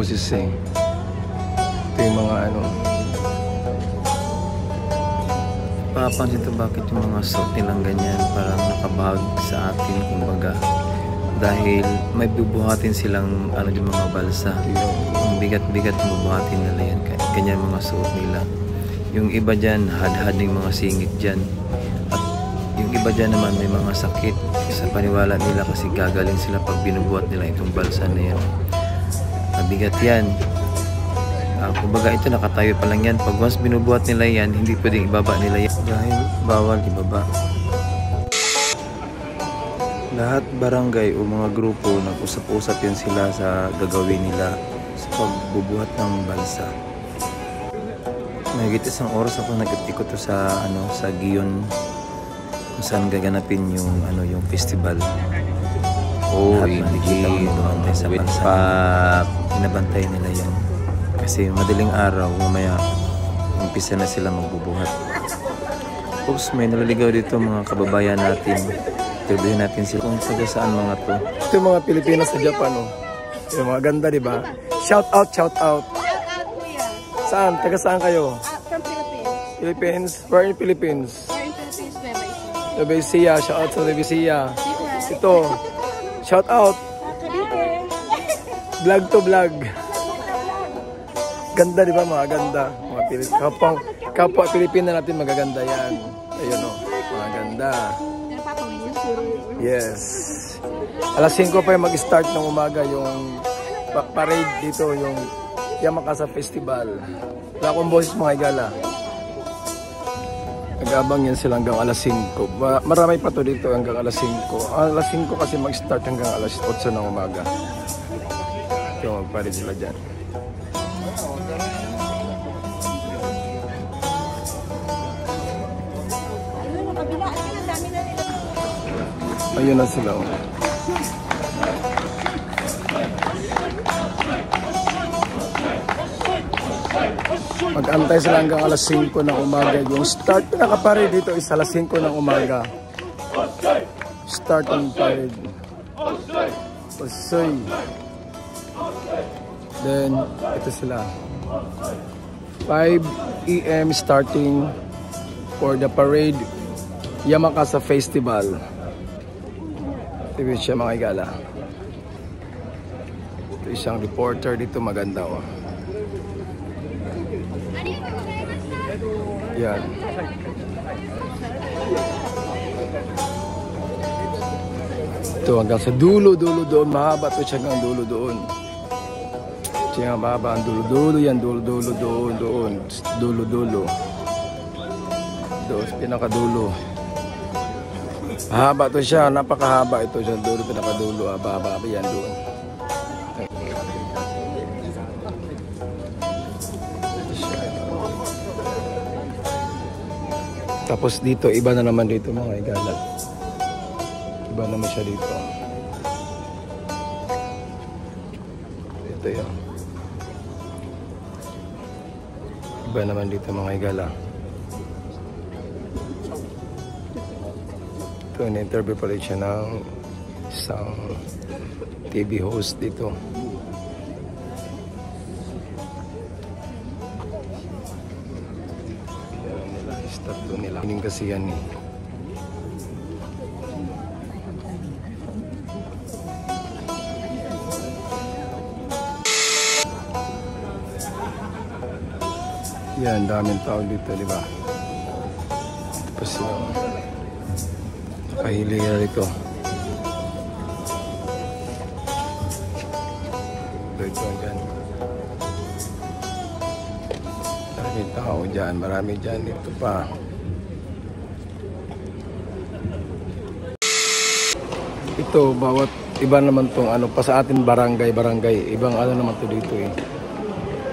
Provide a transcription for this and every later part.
boses eh. Ito yung mga ano. Papansin to bakit yung mga suot nilang ganyan, parang nakabahag sa atin kumbaga. Dahil may bubuhatin silang ano yung mga balsa. Ang bigat-bigat bubuhatin nila yan. Ganyan mga suot nila. Yung iba dyan, had-had ng mga singit dyan. At yung iba dyan naman may mga sakit. Sa paniwala nila kasi gagaling sila pag binubuhat nila itong balsa na yan. Mabigat yan. Kumbaga ito nakatayo pa lang yan. Pag once binubuhat nila yan, hindi pwedeng ibaba nila yan. Dahil bawal ibaba. Lahat barangay o mga grupo nag-usap-usap yan sila sa gagawin nila sa pagbubuhat ng balsa. Mahigit isang oras ako nag-ikot to sa sa Gion kung saan gaganapin yung festival. Hindi dumantay sa balsa. Pinabantay nila yan. Kasi madaling araw, mamaya umpisa na sila magbubuhat. Oops, may naliligaw dito mga kababayan natin. Interviewin natin sila kung taga saan mga to. Ito yung mga Pilipinas sa Japan, oh. Yung mga ganda, di ba? Shout out, shout out. Shout out, kuya. Saan? Taga saan kayo? From Philippines. Philippines? Where in Philippines? We're in Philippines, Nueva Ecija. Shout out sa Nueva Ecija. Ito. Shout out. Vlog to vlog. Ganda, di ba? Mga ganda. Mga kapwa Pilipina natin magaganda yan. Ayun, oh. Mga ganda. Yes. Alas 5 pa yung mag-start ng umaga yung parade dito, yung Yamakasa Festival. Wala akong boses mga igala. Nag-abang yan sila hanggang alas 5. Marami pa to dito hanggang alas 5. Alas 5 kasi mag-start hanggang alas 8 ng umaga. Ito, magparade sila dyan. Ayun na sila. Mag-antay sila hanggang alas 5 ng umaga. Yung start na parade dito is alas 5 ng umaga. Start ng parade. Pasoy. Then, ito sila. 5 AM starting for the parade Yamakasa Festival. Ito siya mga igala. Ito isang reporter dito, maganda oh. Yan. Ito hanggang sa dulo doon. Mahaba ito siya hanggang dulo doon. Siya mahaba ang dulo yan. Dulo doon. Dulo. Doon, pinakadulo. Mahaba to siya, napakahaba ito siya, dulo, pinakadulo, haba yan doon. Tapos dito, iba na naman dito mga igala. Iba naman siya dito. Ito yun. Iba naman dito mga igala. Ito, in-interview pala siya ng isang TV host dito. Start doon nila. Hining kasi yan eh. Yan, daming tao dito, di ba? Tapos yung kahili na rito. Ito dyan. Maraming tao dyan. Marami dyan. Ito pa. Ito, bawat iba naman tong ano pa sa atin barangay. Ibang ano naman to dito eh.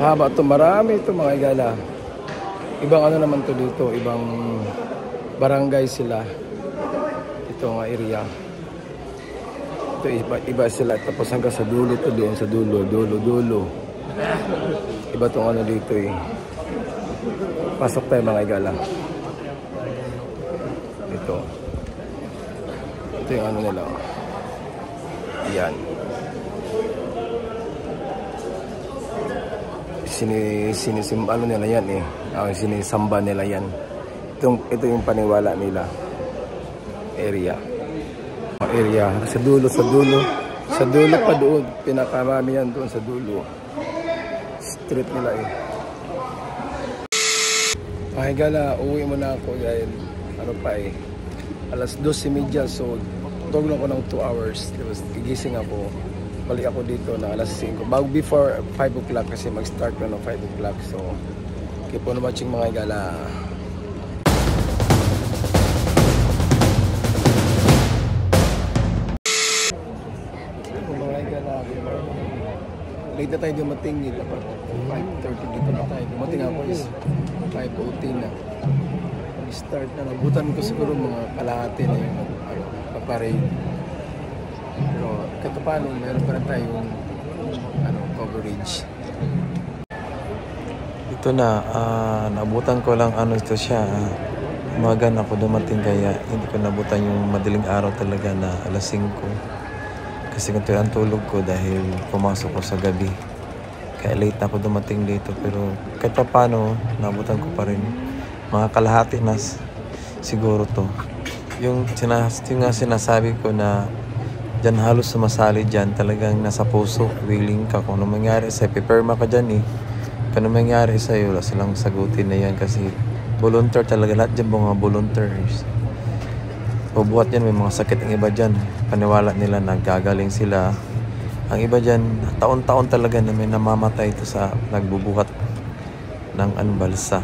Haba to, marami ito mga igala. Ibang ano naman to dito. Ibang barangay sila. Ito nga area. Ito iba sila. Tapos hanggang sa dulo to doon. Sa dulo. Iba tong ano dito eh. Pasok tayo mga igala. Ito yung ano nila. Yan. ano nila yan eh. Sinisamba nila yan. Ito yung paniwala nila. Area. Sa dulo. Sa dulo pa doon. Pinakarami yan doon sa dulo. Street nila eh. Ay gala, uwi mo na ako dahil ano pa eh. Alas 12:30, so tulog lang ako ng 2 hours. Tapos gigising ako. Balik ako dito na alas 5. Bago before 5 o'clock kasi mag-start na ng 5 o'clock. So, keep on watching mga gala. Mga gala. Late na tayo dumating. 5:30 dito na tayo. Dumating ako is 5:14 na. Start na. Nabutan ko siguro mga kalahati na yung paparade. Pero kahit paano, meron pa rin tayong coverage. Ito na, nabutan ko lang ito siya. Umaga na ako dumating kaya hindi ko nabutan yung madaling araw talaga na alas 5. Kasi ganito ang tulog ko dahil pumasok ko sa gabi. Kaya late na ako dumating dito pero kahit paano, nabutan ko pa rin. Mga kalahati na siguro to. Yung nga sinasabi ko na dyan halos sumasali dyan, talagang nasa puso, willing ka kung ano mangyari sa'yo. Piperma ka dyan eh. Kung ano mangyari sa'yo, wala silang sagutin na yan kasi volunteer talaga. Lahat dyan mga volunteers. Bubuhat yan, may mga sakit ang iba dyan. Paniwala nila nagagaling sila. Ang iba dyan, taon-taon talaga na may namamatay ito sa nagbubuhat ng balsa.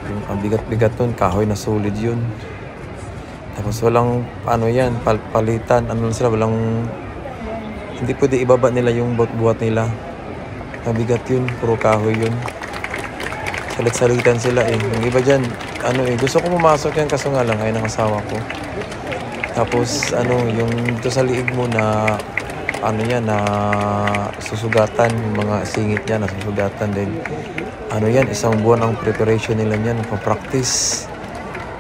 Yung ang bigat-bigat nun, kahoy na solid yun. Tapos walang yan, palitan, sila, hindi pwede ibaba nila yung buhat nila. Mabigat yun, puro kahoy yun. Salit-salitan sila eh. Yung iba dyan, gusto ko pumasok yan kaso nga lang, ay ng asawa ko. Tapos yung ito sa liig mo na, na susugatan, yung mga singit niya na susugatan din. Yan, isang buwan ang preparation nila niyan, pa-practice.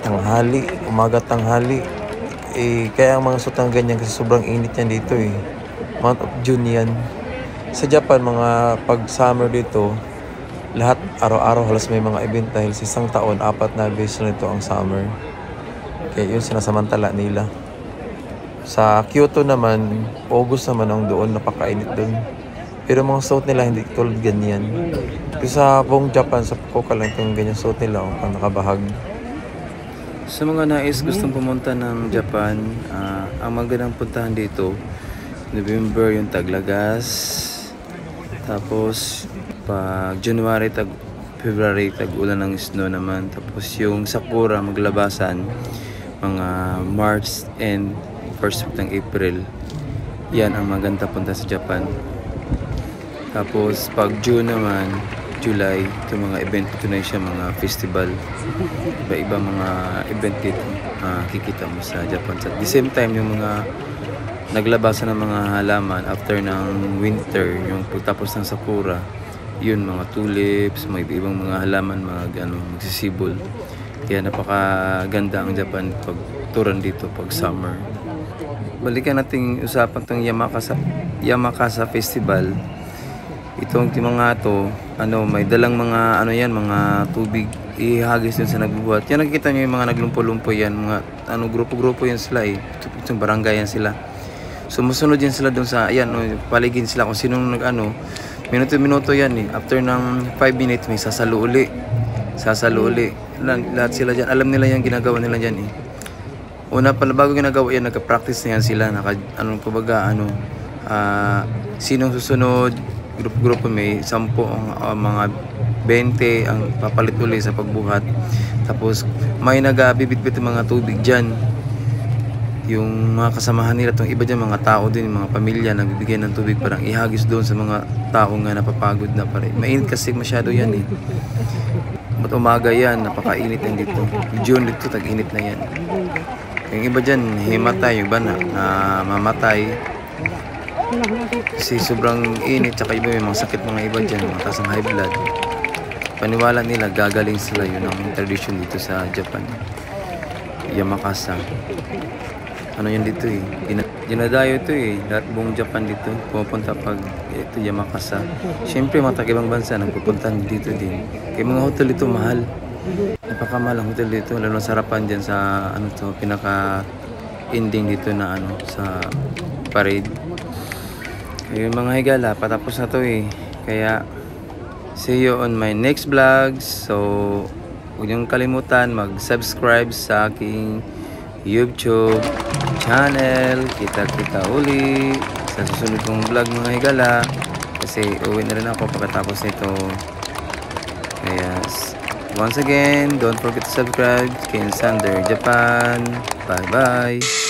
Tanghali, umaga tanghali. Kaya ang mga sutang ganyan kasi sobrang init yan dito eh. Month of June yan. Sa Japan, mga pag-summer dito, lahat araw-araw halos may mga event dahil sa isang taon, 4 na beses na ito ang summer. Kaya yun sinasamantala nila. Sa Kyoto naman, August naman ang doon, napakainit doon. Pero mga suot nila hindi tulad ganyan. Kasi sa buong Japan, sa Fukuoka lang itong ganyan suot nila, pang nakabahag. Sa mga nais gustong pumunta ng Japan, ang magandang puntahan dito, November yung Taglagas, tapos pag January, February, tag-ulan ng snow naman, tapos yung Sakura maglabasan, mga March and first week ng April, yan ang maganda punta sa Japan. Tapos pag June naman, July, ito mga event dito na siya, mga festival, iba-iba mga event dito kikita mo sa Japan. At the same time, yung mga naglabasan ng mga halaman after ng winter, yung pagtapos ng Sakura, yun, mga tulips, mga ibang mga halaman, magsisibol. Kaya napakaganda ang Japan pag turan dito pag summer. Balikan nating usapan tong Yamakasa Festival. Itong mga to, may dalang mga mga tubig ihagis dun sa nagbubuhat. Yan, nakikita nyo yung mga naglumpo-lumpo yan, mga grupo-grupo yan sila eh. Itong barangay yan sila. Sumusunod yan sila dun sa, paligid sila kung sinong minuto-minuto yan eh. After ng 5 minutes may sasalo uli. Lahat sila dyan, alam nila yan, ginagawa nila dyan eh. Una pala, bago ginagawa yan, nagka-practice na yan sila, sinong susunod, grupo-grupo may 10, mga 20 ang papalit uli sa pagbuhat. Tapos may nagabibit-bit ng mga tubig dyan. Yung mga kasamahan nila, itong iba dyan, mga tao din, mga pamilya, nagbibigay ng tubig parang ihagis doon sa mga tao nga napapagod na pare. Mainit kasi masyado yan eh. Ba't umaga yan, napakainit yan dito. June dito, tag-init na yan. Yung iba dyan, himatay, yung iba na mamatay. Kasi sobrang init, tsaka iba may mga sakit mga iba dyan, mga taas ng high blood. Paniwala nila, gagaling sila, yun ang tradition dito sa Japan. Yamakasa. ano yun dito eh. Dinadayo ito eh. Lahat buong Japan dito. Pupunta pag ito Yamakasa. Siyempre mga taga-ibang bansa nagpupunta dito din. Kaya mga hotel dito mahal. Napakamahal ang hotel dito. Lalo sa harapan dyan sa ano to, pinaka-ending dito na ano sa parade. Kaya mga higala, patapos na to eh. Kaya see you on my next vlog. So huwag niyong kalimutan mag-subscribe sa aking YouTube channel. Kita-kita uli sa susunod kong vlog mga higala. Kasi uwi na rin ako pagkatapos nito. Kaya once again, don't forget to subscribe. Ken Sander Japan. Bye bye.